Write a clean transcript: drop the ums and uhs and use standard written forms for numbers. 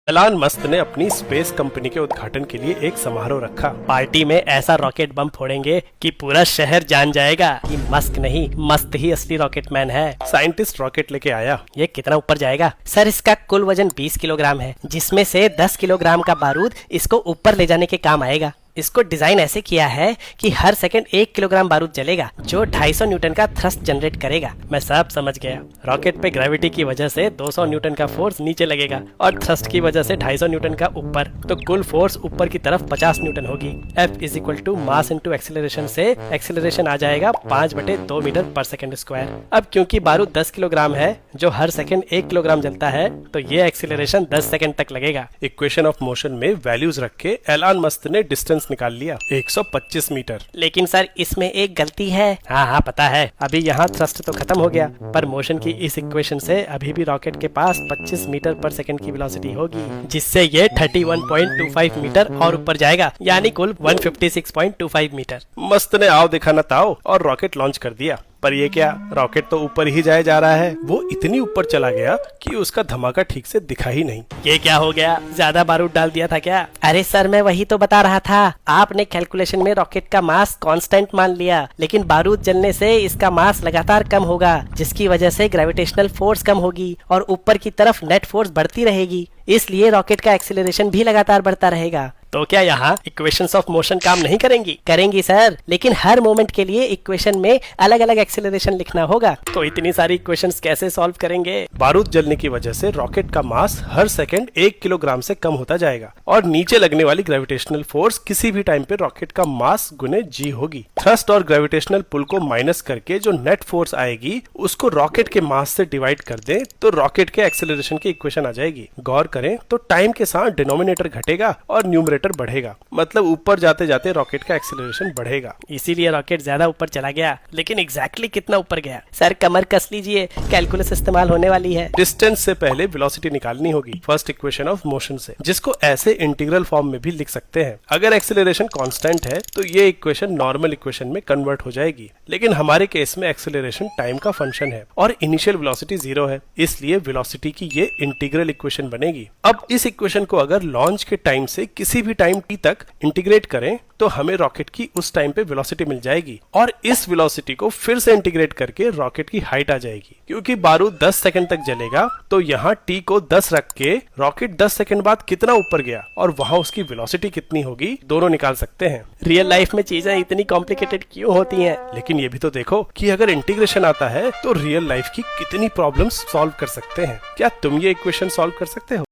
Elon Musk ने अपनी space company के उद्घाटन के लिए एक समारोह रखा। पार्टी में ऐसा रॉकेट बम फोड़ेंगे कि पूरा शहर जान जाएगा कि मस्क नहीं मस्त ही असली रॉकेट मैन है। साइंटिस्ट रॉकेट लेके आया। ये कितना ऊपर जाएगा? सर इसका कुल वजन 20 किलोग्राम है, जिसमें से 10 किलोग्राम का बारूद इसको ऊपर ले जाने के काम आएगा। इसको डिजाइन ऐसे किया है कि हर सेकंड 1 किलोग्राम बारूद जलेगा, जो 250 न्यूटन का थ्रस्ट जनरेट करेगा। मैं सब समझ गया। रॉकेट पे ग्रेविटी की वजह से 200 न्यूटन का फोर्स नीचे लगेगा और थ्रस्ट की वजह से 250 न्यूटन का ऊपर, तो कुल फोर्स ऊपर की तरफ 50 न्यूटन होगी। F is equal to mass into acceleration से एक्सेलरेशन आ जाएगा 5/2 मीटर पर सेकंड स्क्वायर। अब क्योंकि बारूद 10 किलोग्राम है, जो हर सेकंड 1 किलोग्राम जलता है, तो ये एक्सेलरेशन 10 सेकंड तक लगेगा। इक्वेशन ऑफ मोशन में वैल्यूज रख के एलन मस्क ने डिस्टेंस निकाल लिया, 125 मीटर। लेकिन सर इसमें एक गलती है। हाँ पता है। अभी यहाँ थ्रस्ट तो खत्म हो गया, पर मोशन की इस इक्वेशन से अभी भी रॉकेट के पास 25 मीटर पर सेकंड की वेलोसिटी होगी, जिससे ये 31.25 मीटर और ऊपर जाएगा, यानी कुल 156.25 मीटर। मस्त ने आओ देखा ना ताओ और रॉकेट लॉन्च कर दिया। पर ये क्या, रॉकेट तो ऊपर ही जाए जा रहा है। वो इतनी ऊपर चला गया कि उसका धमाका ठीक से दिखा ही नहीं। ये क्या हो गया? ज्यादा बारूद डाल दिया था क्या? अरे सर मैं वही तो बता रहा था। आपने कैलकुलेशन में रॉकेट का मास कांस्टेंट मान लिया, लेकिन बारूद जलने से इसका मास लगातार कम होगा, जिसकी वजह से ग्रेविटेशनल फोर्स कम होगी और ऊपर की तरफ नेट फोर्स बढ़ती रहेगी। इसलिए रॉकेट का एक्सीलरेशन भी लगातार बढ़ता रहेगा। तो क्या यहाँ इक्वेशंस ऑफ मोशन काम नहीं करेंगी? करेंगी सर, लेकिन हर मोमेंट के लिए इक्वेशन में अलग अलग एक्सीलरेशन लिखना होगा। तो इतनी सारी इक्वेशंस कैसे सॉल्व करेंगे? बारूद जलने की वजह से रॉकेट का मास हर सेकंड 1 किलोग्राम से कम होता जाएगा और नीचे लगने वाली ग्रेविटेशनल फोर्स किसी भी टाइम पे रॉकेट का मास गुने जी होगी। थ्रस्ट और ग्रेविटेशनल पुल को माइनस करके जो नेट फोर्स आएगी उसको रॉकेट के मास से डिवाइड कर दें तो रॉकेट के एक्सेलरेशन की इक्वेशन आ जाएगी। गौर करें तो टाइम के साथ डिनोमिनेटर घटेगा और न्यूमरेटर बढ़ेगा, मतलब ऊपर जाते जाते रॉकेट का एक्सेलरेशन बढ़ेगा। इसीलिए रॉकेट ज्यादा ऊपर चला गया। लेकिन एग्जैक्टली कितना ऊपर गया? सर कमर कस लीजिए, कैलकुलस इस्तेमाल होने वाली है। डिस्टेंस से पहले वेलोसिटी निकालनी होगी फर्स्ट इक्वेशन ऑफ मोशन से, जिसको ऐसे इंटीग्रल फॉर्म में भी लिख सकते हैं। अगर एक्सेलरेशन कांस्टेंट है तो ये इक्वेशन नॉर्मल इक्वेशन में कन्वर्ट हो जाएगी, लेकिन हमारे केस में एक्सेलरेशन टाइम का फंक्शन है और इनिशियल वेलोसिटी 0 है, इसलिए वेलोसिटी की ये इंटीग्रल इक्वेशन बनेगी। अब इस इक्वेशन को अगर लॉन्च के टाइम से किसी भी टाइम t तक इंटीग्रेट करें तो हमें रॉकेट की उस टाइम पे वेलोसिटी मिल जाएगी और इस वेलोसिटी को फिर से इंटीग्रेट करके रॉकेट की हाइट आ जाएगी। क्योंकि बारूद 10 सेकंड तक जलेगा तो यहाँ t को 10 रख के रॉकेट 10 सेकंड बाद कितना ऊपर गया और वहां उसकी वेलोसिटी कितनी होगी, दोनों निकाल सकते हैं। रियल लाइफ में चीजें इतनी कॉम्प्लिकेटेड क्यों होती हैं? लेकिन ये भी तो देखो कि अगर इंटीग्रेशन आता है तो रियल लाइफ की कितनी प्रॉब्लम्स सॉल्व कर सकते हैं। क्या तुम ये इक्वेशन सॉल्व कर सकते हो?